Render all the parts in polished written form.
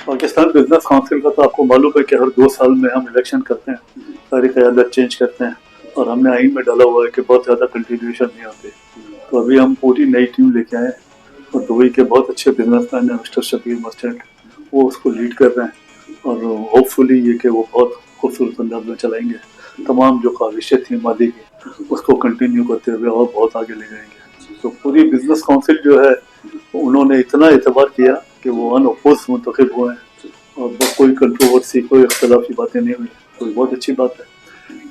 Pakistan business council का तो आपको मालूम है कि हर 2 साल में हम इलेक्शन करते हैं, सारी क़यादत चेंज करते हैं, और हमने आइन में डाला हुआ है कि बहुत ज़्यादा कंट्रीब्यूशन नहीं होते। तो अभी हम पूरी नई टीम लेके आए हैं, और दुबई के बहुत अच्छे बिजनेसमैन हैं मिस्टर शबीर मर्चेंट, वो उसको लीड कर रहे हैं, और होपफुली ये कि वो बहुत खूबसूरत अंदाज में चलाएंगे। तमाम जो ख्वाहिशें थी मादी की उसको कंटिन्यू करते हुए और बहुत आगे ले जाएंगे। तो पूरी बिजनेस काउंसिल जो है उन्होंने इतना एतबार किया कि वो अनअपोज मुंतखब हुए हैं, और कोई कंट्रोवर्सी, कोई अख्तलाफी बातें नहीं हुई, तो बहुत अच्छी बात है।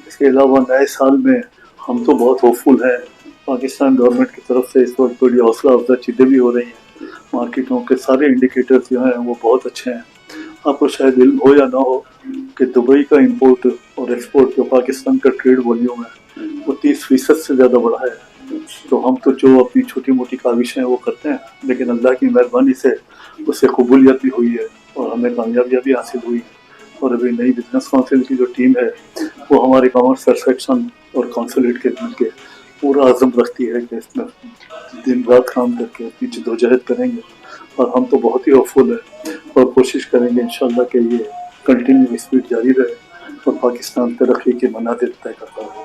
इसके अलावा नए साल में हम तो बहुत होपफुल हैं। पाकिस्तान गवर्नमेंट की तरफ से इस वक्त बड़ी हौसला अफजा चीज़ें भी हो रही हैं, मार्केटों के सारे इंडिकेटर्स जो हैं वो बहुत अच्छे हैं। आपको शायद इल्म हो या ना हो कि दुबई का इंपोर्ट और एक्सपोर्ट जो पाकिस्तान का ट्रेड वॉल्यूम है वो 30% से ज़्यादा बढ़ा है। तो हम तो जो अपनी छोटी मोटी काविशें हैं वो करते हैं, लेकिन अल्लाह की मेहरबानी से उससे कबूलियत भी हुई है और हमें कामयाबियाँ भी हासिल हुई। और अभी नई बिजनेस काउंसिल की जो टीम है वो हमारे कॉमर्स सेक्शन और कौंसलेट के मिलके पूरा आज़म रखती है कि इसमें दिन रात काम करके अपनी जदोजहद करेंगे, और हम तो बहुत ही होपफुल है और कोशिश करेंगे इंशाल्लाह कि ये कंटिन्यू स्पीड जारी रहे और पाकिस्तान तरक्की के मनाजिल तय करता रहे।